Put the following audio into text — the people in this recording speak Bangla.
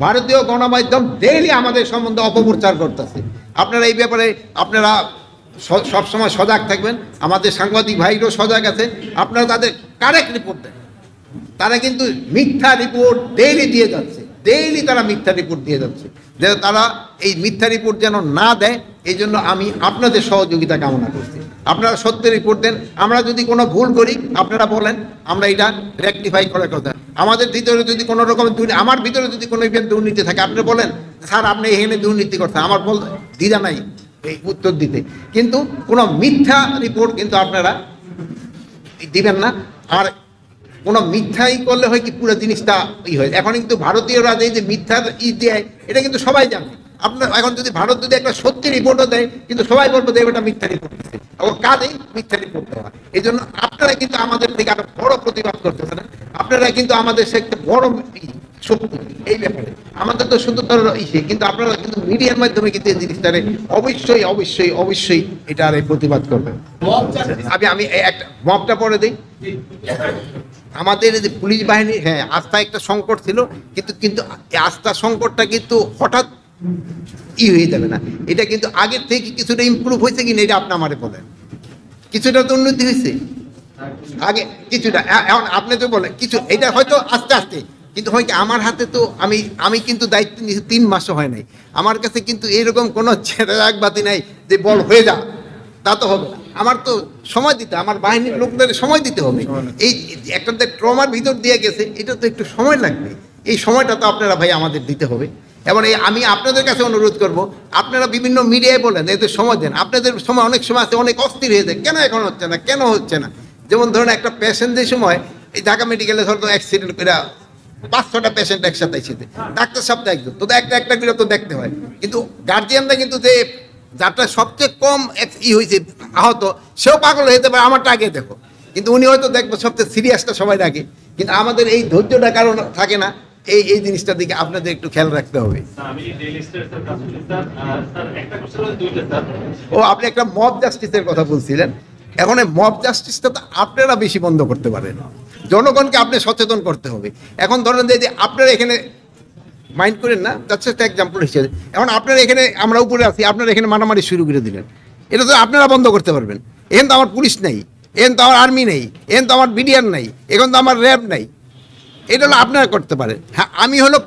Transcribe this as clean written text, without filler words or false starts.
ভারতীয় গণমাধ্যম ডেইলি আমাদের সম্বন্ধে অপপ্রচার করতেছে। আপনারা এই ব্যাপারে আপনারা সবসময় সজাগ থাকবেন। আমাদের সাংবাদিক ভাইরাও সজাগ আছেন। আপনারা তাদের কারেক্ট রিপোর্ট দেন। তারা কিন্তু মিথ্যা রিপোর্ট ডেইলি দিয়ে যাচ্ছে, ডেইলি তারা মিথ্যা রিপোর্ট দিয়ে যাচ্ছে। যে তারা এই মিথ্যা রিপোর্ট যেন না দেয়, এই জন্য আমি আপনাদের সহযোগিতা কামনা করছি। আপনারা সত্যি রিপোর্ট দেন। আমরা যদি কোনো ভুল করি আপনারা বলেন, আমরা এটা রেকটিফাই করার কথা। আমাদের ভিতরে যদি কোনো রকম আমার ভিতরে যদি কোনো দুর্নীতি থাকে আপনারা বলেন, স্যার আপনি এখানে দুর্নীতি করছেন, আমার বল দ্বিধা নাই এই উত্তর দিতে। কিন্তু কোনো মিথ্যা রিপোর্ট কিন্তু আপনারা দিবেন না। আর কোনো মিথ্যাই করলে হয় কি পুরো জিনিসটা হয়। এখন কিন্তু ভারতীয়রা যে মিথ্যার দেয় এটা কিন্তু সবাই জানে। আপনার এখন যদি ভারত যদি একটা সত্যি রিপোর্টও দেয় কিন্তু সবাই বলবো যে এটা মিথ্যা রিপোর্ট দিচ্ছে, ওর কাজেই মিথ্যা রিপোর্ট দেওয়া। এই জন্য আপনারা কিন্তু আমাদের থেকে আরো বড় প্রতিবাদ করতেছেন। আপনারা কিন্তু আমাদের সে একটা বড় শক্তি এই ব্যাপারে। আমাদের তো শুধু ইসে, কিন্তু আপনারা কিন্তু মিডিয়ার মাধ্যমে কিন্তু এই জিনিসটারে অবশ্যই অবশ্যই অবশ্যই এটা আর প্রতিবাদ করবেন। আমি একটা মবটা পরে দিই। আমাদের যে পুলিশ বাহিনী, হ্যাঁ আস্থা একটা সংকট ছিল, কিন্তু আস্থা সংকটটা কিন্তু হঠাৎ হয়ে যাবে না। এটা কিন্তু আগের থেকে কিছুটা ইমপ্রুভ হয়েছে কিনা এটা আপনি আমারে বলেন। কিছুটা তো উন্নতি হয়েছে আগে কিছুটা। এখন আপনি তো বলেন কিছু, এটা হয়তো আস্তে আস্তে, কিন্তু হয় কি আমার হাতে তো আমি কিন্তু দায়িত্ব নিয়েছি 3 মাসও হয় নাই। আমার কাছে কিন্তু এরকম কোনো বাতি নাই যে বল হয়ে যা, তা তো হবে না। আমার তো সময় দিতে, আমার বাহিনীর লোকদের সময় দিতে হবে। এই একটা ট্রমার ভিতর দিয়ে গেছে, এটা তো একটু সময় লাগবে। এই সময়টা তো আপনারা ভাই আমাদের দিতে হবে। এবং আমি আপনাদের কাছে অনুরোধ করব, আপনারা বিভিন্ন মিডিয়ায় বলেন এদের সময় দেন। আপনাদের সময় অনেক সময় আছে অনেক অস্থির হয়ে যায়, কেন এখন হচ্ছে না, কেন হচ্ছে না। যেমন ধরুন একটা পেশেন্টের সময় এই ঢাকা মেডিকেলে ধরো অ্যাক্সিডেন্ট করে 5-6টা পেশেন্ট একসাথে এসেছে, ডাক্তার সাহেব একজন তো একটা করে তো দেখতে হয়। কিন্তু গার্জিয়ানরা কিন্তু যে যারটা সবচেয়ে কম হয়েছে আহত, সেও পাগল হয়ে যাবে আমারটা আগে দেখো। কিন্তু উনি হয়তো দেখবো সবচেয়ে সিরিয়াসটা সবাই রাখে। কিন্তু আমাদের এই ধৈর্যটা কারণ থাকে না। এই জিনিসটার দিকে আপনাদের একটু খেয়াল রাখতে হবে। ও আপনি একটা মব জাস্টিসের কথা বলছিলেন। এখন এই মব জাস্টিসটা তো আপনারা বেশি বন্ধ করতে পারেন। জনগণকে আপনি সচেতন করতে হবে। এখন ধরেন যে আপনারা এখানে মাইন্ড করেন না, যাচ্ছে একটা এক্সাম্পল হিসেবে। এখন আপনারা এখানে আমরা উপরে আছি, আপনারা এখানে মারামারি শুরু করে দিলেন, এটা তো আপনারা বন্ধ করতে পারবেন। এখন তো আমার পুলিশ নেই, এখন তো আমার আর্মি নেই, এখন তো আমার বিডিআর নাই, এখন তো আমার র্যাব নাই। এটা হলো আপনারা করতে পারেন। হ্যাঁ আমি হলো